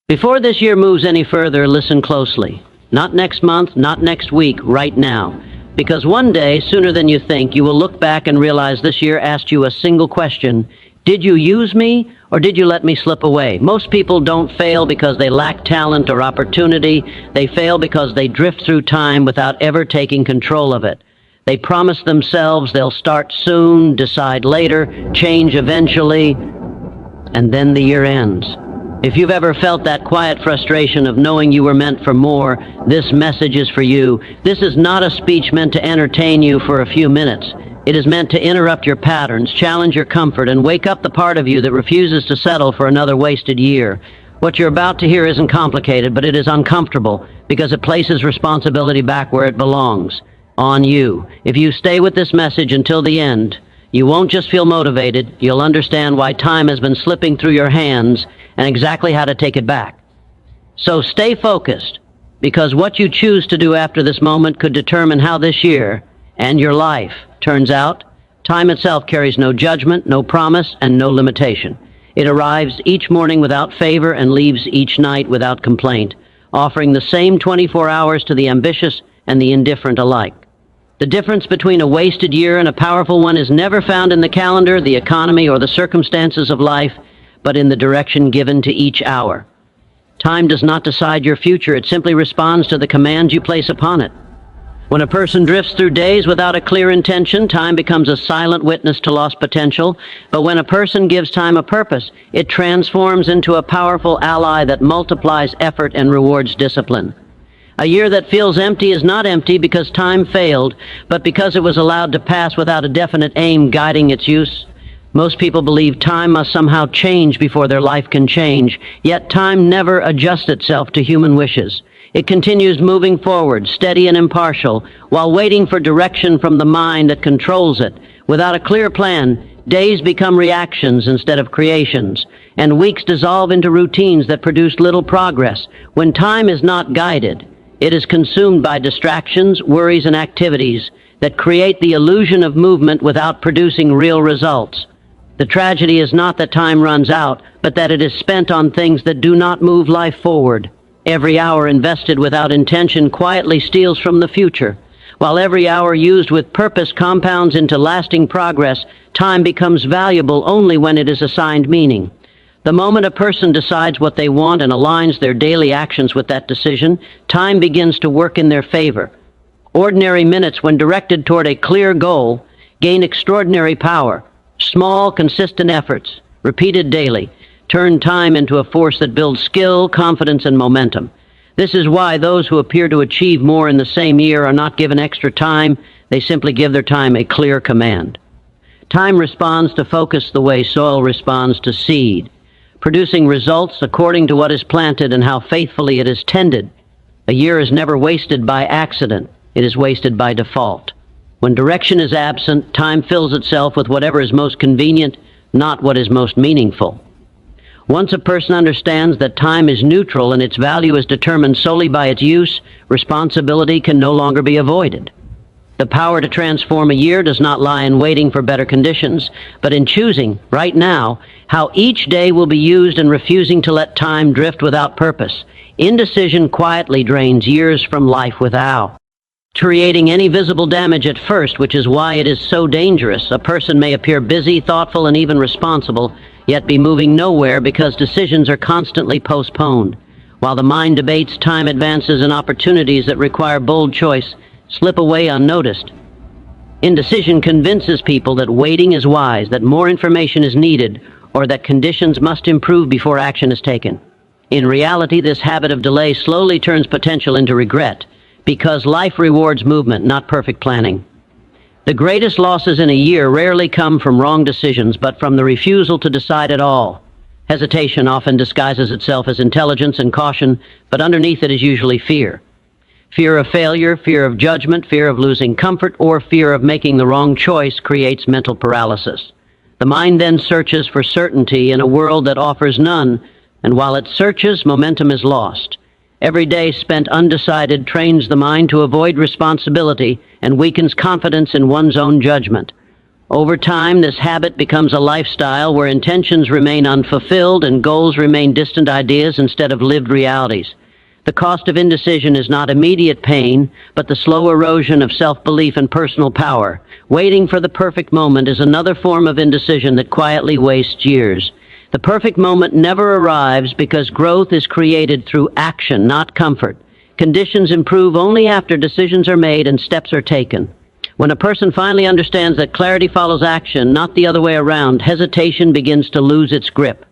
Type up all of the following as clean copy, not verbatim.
Before this year moves any further, listen closely. Not next month, not next week, right now. Because one day, sooner than you think, you will look back and realize this year asked you a single question. Did you use me, or did you let me slip away? Most people don't fail because they lack talent or opportunity. They fail because they drift through time without ever taking control of it. They promise themselves they'll start soon, decide later, change eventually, and then the year ends. If you've ever felt that quiet frustration of knowing you were meant for more, this message is for you. This is not a speech meant to entertain you for a few minutes. It is meant to interrupt your patterns, challenge your comfort, and wake up the part of you that refuses to settle for another wasted year. What you're about to hear isn't complicated, but it is uncomfortable because it places responsibility back where it belongs, on you. If you stay with this message until the end, you won't just feel motivated, you'll understand why time has been slipping through your hands and exactly how to take it back. So stay focused, because what you choose to do after this moment could determine how this year and your life turns out. Time itself carries no judgment, no promise, and no limitation. It arrives each morning without favor and leaves each night without complaint, offering the same 24 hours to the ambitious and the indifferent alike. The difference between a wasted year and a powerful one is never found in the calendar, the economy, or the circumstances of life, but in the direction given to each hour. Time does not decide your future, it simply responds to the commands you place upon it. When a person drifts through days without a clear intention, time becomes a silent witness to lost potential. But when a person gives time a purpose, it transforms into a powerful ally that multiplies effort and rewards discipline. A year that feels empty is not empty because time failed, but because it was allowed to pass without a definite aim guiding its use. Most people believe time must somehow change before their life can change, yet time never adjusts itself to human wishes. It continues moving forward, steady and impartial, while waiting for direction from the mind that controls it. Without a clear plan, days become reactions instead of creations, and weeks dissolve into routines that produce little progress. When time is not guided, it is consumed by distractions, worries, and activities that create the illusion of movement without producing real results. The tragedy is not that time runs out, but that it is spent on things that do not move life forward. Every hour invested without intention quietly steals from the future. While every hour used with purpose compounds into lasting progress, time becomes valuable only when it is assigned meaning. The moment a person decides what they want and aligns their daily actions with that decision, time begins to work in their favor. Ordinary minutes, when directed toward a clear goal, gain extraordinary power. Small, consistent efforts, repeated daily, turn time into a force that builds skill, confidence, and momentum. This is why those who appear to achieve more in the same year are not given extra time. They simply give their time a clear command. Time responds to focus the way soil responds to seed, producing results according to what is planted and how faithfully it is tended. A year is never wasted by accident. It is wasted by default. When direction is absent, time fills itself with whatever is most convenient, not what is most meaningful. Once a person understands that time is neutral and its value is determined solely by its use, responsibility can no longer be avoided. The power to transform a year does not lie in waiting for better conditions, but in choosing, right now, how each day will be used and refusing to let time drift without purpose. Indecision quietly drains years from life without creating any visible damage at first, which is why it is so dangerous. A person may appear busy, thoughtful, and even responsible, yet be moving nowhere because decisions are constantly postponed. While the mind debates, time advances and opportunities that require bold choice slip away unnoticed. Indecision convinces people that waiting is wise, that more information is needed, or that conditions must improve before action is taken. In reality, this habit of delay slowly turns potential into regret, because life rewards movement, not perfect planning. The greatest losses in a year rarely come from wrong decisions, but from the refusal to decide at all. Hesitation often disguises itself as intelligence and caution, but underneath it is usually fear. Fear of failure, fear of judgment, fear of losing comfort, or fear of making the wrong choice creates mental paralysis. The mind then searches for certainty in a world that offers none, and while it searches, momentum is lost. Every day spent undecided trains the mind to avoid responsibility and weakens confidence in one's own judgment. Over time, this habit becomes a lifestyle where intentions remain unfulfilled and goals remain distant ideas instead of lived realities. The cost of indecision is not immediate pain, but the slow erosion of self-belief and personal power. Waiting for the perfect moment is another form of indecision that quietly wastes years. The perfect moment never arrives because growth is created through action, not comfort. Conditions improve only after decisions are made and steps are taken. When a person finally understands that clarity follows action, not the other way around, hesitation begins to lose its grip.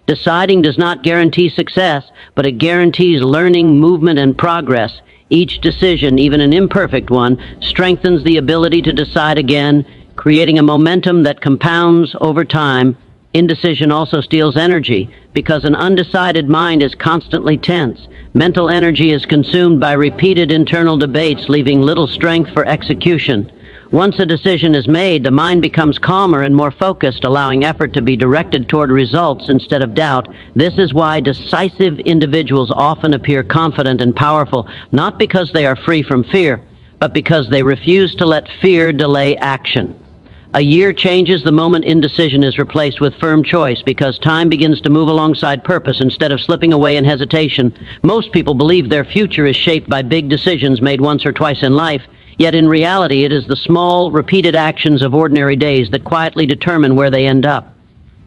Deciding does not guarantee success, but it guarantees learning, movement, and progress. Each decision, even an imperfect one, strengthens the ability to decide again, creating a momentum that compounds over time. Indecision also steals energy, because an undecided mind is constantly tense. Mental energy is consumed by repeated internal debates, leaving little strength for execution. Once a decision is made, the mind becomes calmer and more focused, allowing effort to be directed toward results instead of doubt. This is why decisive individuals often appear confident and powerful, not because they are free from fear, but because they refuse to let fear delay action. A year changes the moment indecision is replaced with firm choice, because time begins to move alongside purpose instead of slipping away in hesitation. Most people believe their future is shaped by big decisions made once or twice in life, yet in reality it is the small, repeated actions of ordinary days that quietly determine where they end up.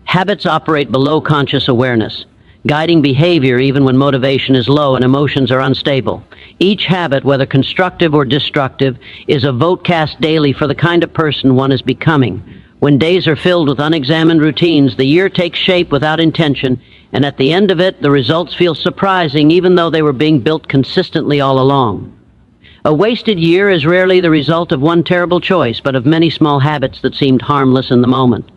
Habits operate below conscious awareness, guiding behavior even when motivation is low and emotions are unstable. Each habit, whether constructive or destructive, is a vote cast daily for the kind of person one is becoming. When days are filled with unexamined routines, the year takes shape without intention, and at the end of it, the results feel surprising even though they were being built consistently all along. A wasted year is rarely the result of one terrible choice, but of many small habits that seemed harmless in the moment.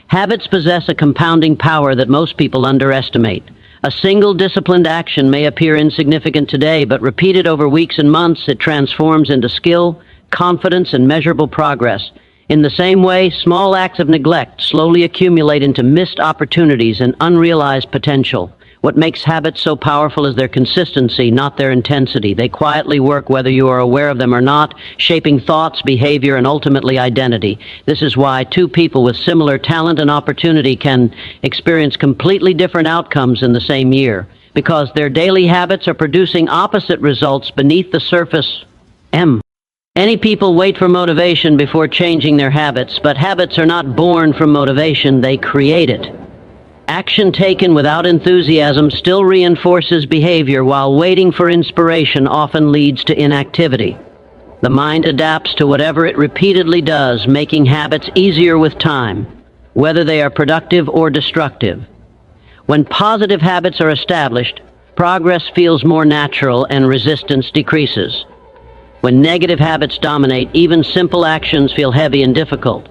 Habits possess a compounding power that most people underestimate. A single disciplined action may appear insignificant today, but repeated over weeks and months, it transforms into skill, confidence, and measurable progress. In the same way, small acts of neglect slowly accumulate into missed opportunities and unrealized potential. What makes habits so powerful is their consistency, not their intensity. They quietly work whether you are aware of them or not, shaping thoughts, behavior, and ultimately identity. This is why two people with similar talent and opportunity can experience completely different outcomes in the same year, because their daily habits are producing opposite results beneath the surface. Many people wait for motivation before changing their habits, but habits are not born from motivation, they create it. Action taken without enthusiasm still reinforces behavior, while waiting for inspiration often leads to inactivity. The mind adapts to whatever it repeatedly does, making habits easier with time, whether they are productive or destructive. When positive habits are established, progress feels more natural and resistance decreases. When negative habits dominate, even simple actions feel heavy and difficult.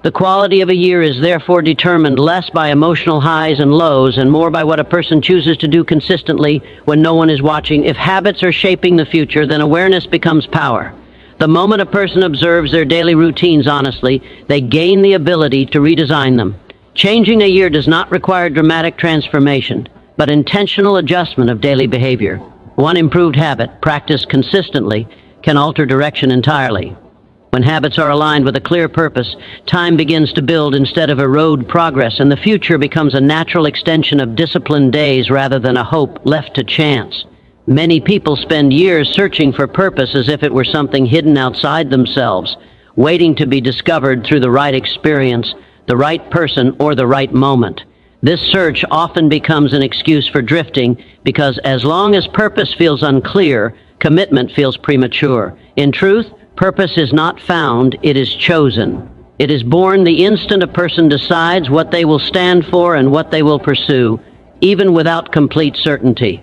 The quality of a year is therefore determined less by emotional highs and lows and more by what a person chooses to do consistently when no one is watching. If habits are shaping the future, then awareness becomes power. The moment a person observes their daily routines honestly, they gain the ability to redesign them. Changing a year does not require dramatic transformation, but intentional adjustment of daily behavior. One improved habit, practiced consistently, can alter direction entirely. When habits are aligned with a clear purpose, time begins to build instead of erode progress, and the future becomes a natural extension of disciplined days rather than a hope left to chance. Many people spend years searching for purpose as if it were something hidden outside themselves, waiting to be discovered through the right experience, the right person, or the right moment. This search often becomes an excuse for drifting, because as long as purpose feels unclear, commitment feels premature. In truth, purpose is not found, it is chosen. It is born the instant a person decides what they will stand for and what they will pursue, even without complete certainty.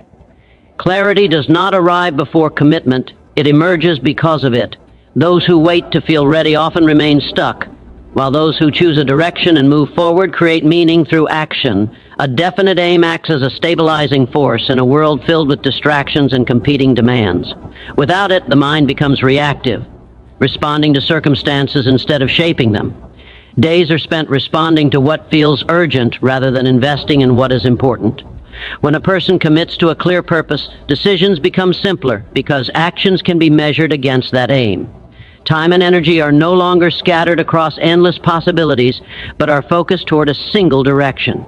Clarity does not arrive before commitment, it emerges because of it. Those who wait to feel ready often remain stuck, while those who choose a direction and move forward create meaning through action. A definite aim acts as a stabilizing force in a world filled with distractions and competing demands. Without it, the mind becomes reactive, responding to circumstances instead of shaping them. Days are spent responding to what feels urgent rather than investing in what is important. When a person commits to a clear purpose, decisions become simpler because actions can be measured against that aim. Time and energy are no longer scattered across endless possibilities, but are focused toward a single direction.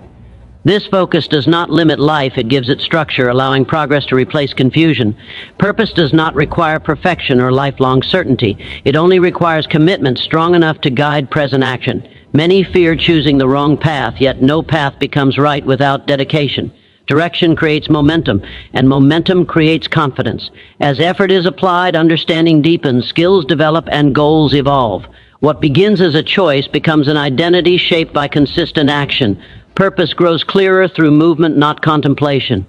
This focus does not limit life, it gives it structure, allowing progress to replace confusion. Purpose does not require perfection or lifelong certainty. It only requires commitment strong enough to guide present action. Many fear choosing the wrong path, yet no path becomes right without dedication. Direction creates momentum, and momentum creates confidence. As effort is applied, understanding deepens, skills develop, and goals evolve. What begins as a choice becomes an identity shaped by consistent action. Purpose grows clearer through movement, not contemplation.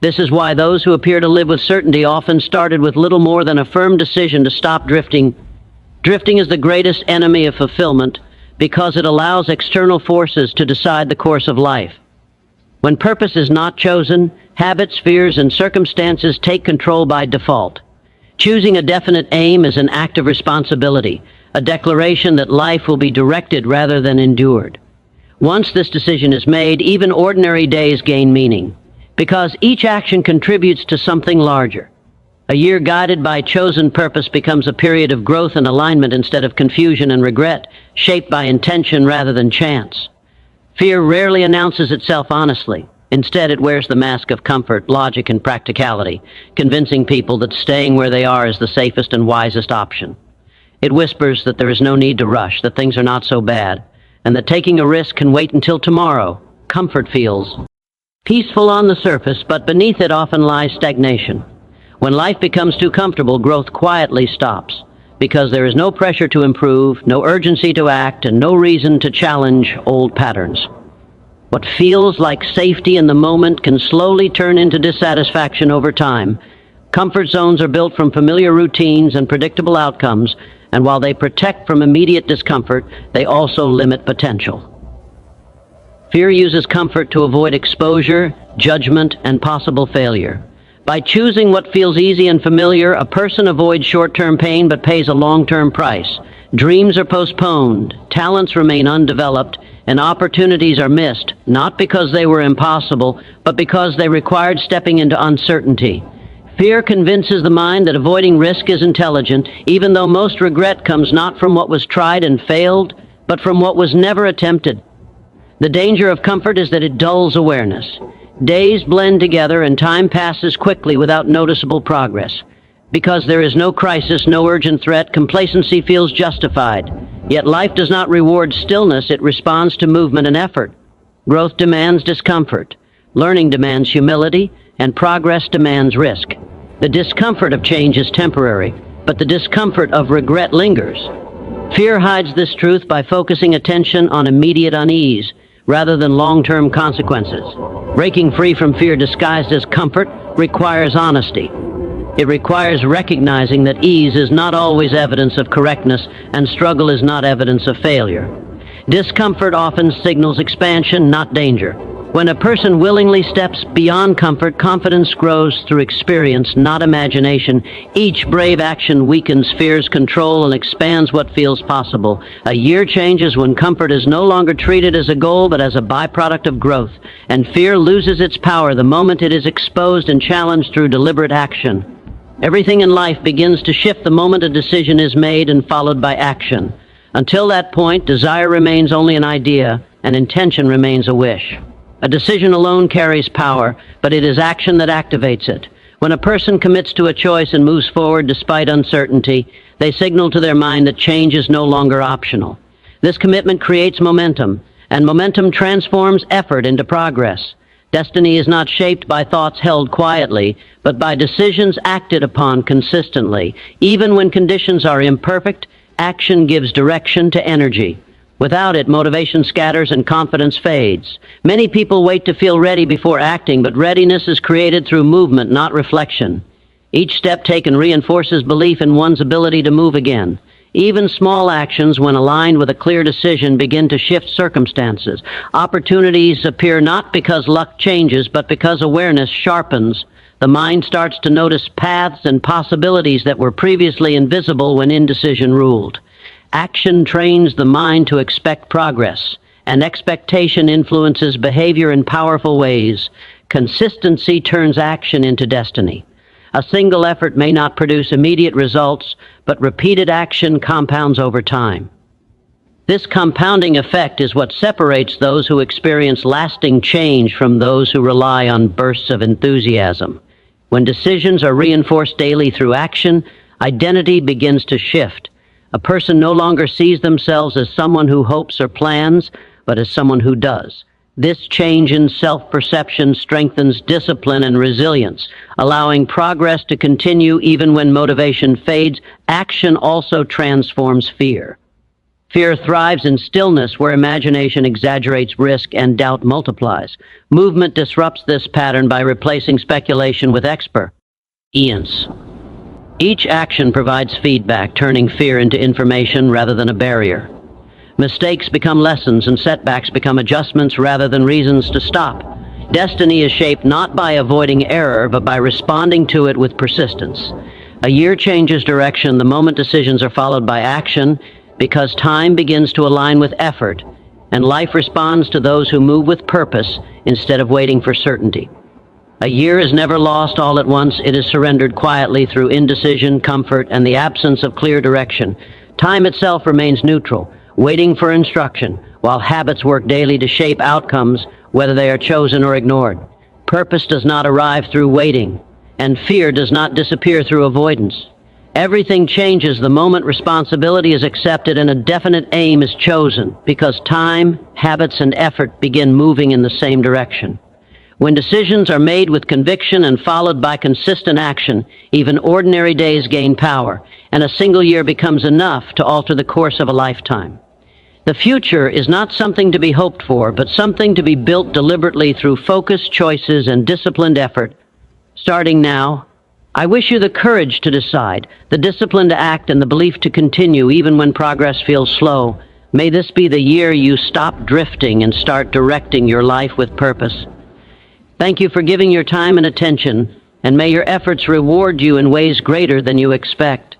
This is why those who appear to live with certainty often started with little more than a firm decision to stop drifting. Drifting is the greatest enemy of fulfillment because it allows external forces to decide the course of life. When purpose is not chosen, habits, fears, and circumstances take control by default. Choosing a definite aim is an act of responsibility, a declaration that life will be directed rather than endured. Once this decision is made, even ordinary days gain meaning, because each action contributes to something larger. A year guided by chosen purpose becomes a period of growth and alignment instead of confusion and regret, shaped by intention rather than chance. Fear rarely announces itself honestly. Instead, it wears the mask of comfort, logic, and practicality, convincing people that staying where they are is the safest and wisest option. It whispers that there is no need to rush, that things are not so bad, and that taking a risk can wait until tomorrow. Comfort feels peaceful on the surface, but beneath it often lies stagnation. When life becomes too comfortable, growth quietly stops, because there is no pressure to improve, no urgency to act, and no reason to challenge old patterns. What feels like safety in the moment can slowly turn into dissatisfaction over time. Comfort zones are built from familiar routines and predictable outcomes, and while they protect from immediate discomfort, they also limit potential. Fear uses comfort to avoid exposure, judgment, and possible failure. By choosing what feels easy and familiar, a person avoids short-term pain but pays a long-term price. Dreams are postponed, talents remain undeveloped, and opportunities are missed, not because they were impossible, but because they required stepping into uncertainty. Fear convinces the mind that avoiding risk is intelligent, even though most regret comes not from what was tried and failed, but from what was never attempted. The danger of comfort is that it dulls awareness. Days blend together and time passes quickly without noticeable progress. Because there is no crisis, no urgent threat, complacency feels justified. Yet life does not reward stillness, it responds to movement and effort. Growth demands discomfort. Learning demands humility, and progress demands risk. The discomfort of change is temporary, but the discomfort of regret lingers. Fear hides this truth by focusing attention on immediate unease, rather than long-term consequences. Breaking free from fear disguised as comfort requires honesty. It requires recognizing that ease is not always evidence of correctness, and struggle is not evidence of failure. Discomfort often signals expansion, not danger. When a person willingly steps beyond comfort, confidence grows through experience, not imagination. Each brave action weakens fear's control and expands what feels possible. A year changes when comfort is no longer treated as a goal, but as a byproduct of growth, and fear loses its power the moment it is exposed and challenged through deliberate action. Everything in life begins to shift the moment a decision is made and followed by action. Until that point, desire remains only an idea, and intention remains a wish. A decision alone carries power, but it is action that activates it. When a person commits to a choice and moves forward despite uncertainty, they signal to their mind that change is no longer optional. This commitment creates momentum, and momentum transforms effort into progress. Destiny is not shaped by thoughts held quietly, but by decisions acted upon consistently. Even when conditions are imperfect, action gives direction to energy. Without it, motivation scatters and confidence fades. Many people wait to feel ready before acting, but readiness is created through movement, not reflection. Each step taken reinforces belief in one's ability to move again. Even small actions, when aligned with a clear decision, begin to shift circumstances. Opportunities appear not because luck changes, but because awareness sharpens. The mind starts to notice paths and possibilities that were previously invisible when indecision ruled. Action trains the mind to expect progress, and expectation influences behavior in powerful ways. Consistency turns action into destiny. A single effort may not produce immediate results, but repeated action compounds over time. This compounding effect is what separates those who experience lasting change from those who rely on bursts of enthusiasm. When decisions are reinforced daily through action, identity begins to shift. A person no longer sees themselves as someone who hopes or plans, but as someone who does. This change in self-perception strengthens discipline and resilience, allowing progress to continue even when motivation fades. Action also transforms fear. Fear thrives in stillness, where imagination exaggerates risk and doubt multiplies. Movement disrupts this pattern by replacing speculation with experience. Each action provides feedback, turning fear into information rather than a barrier. Mistakes become lessons and setbacks become adjustments rather than reasons to stop. Destiny is shaped not by avoiding error, but by responding to it with persistence. A year changes direction the moment decisions are followed by action, because time begins to align with effort, and life responds to those who move with purpose instead of waiting for certainty. A year is never lost all at once. It is surrendered quietly through indecision, comfort, and the absence of clear direction. Time itself remains neutral, waiting for instruction, while habits work daily to shape outcomes, whether they are chosen or ignored. Purpose does not arrive through waiting, and fear does not disappear through avoidance. Everything changes the moment responsibility is accepted and a definite aim is chosen, because time, habits, and effort begin moving in the same direction. When decisions are made with conviction and followed by consistent action, even ordinary days gain power, and a single year becomes enough to alter the course of a lifetime. The future is not something to be hoped for, but something to be built deliberately through focused choices and disciplined effort. Starting now, I wish you the courage to decide, the discipline to act, and the belief to continue even when progress feels slow. May this be the year you stop drifting and start directing your life with purpose. Thank you for giving your time and attention, and may your efforts reward you in ways greater than you expect.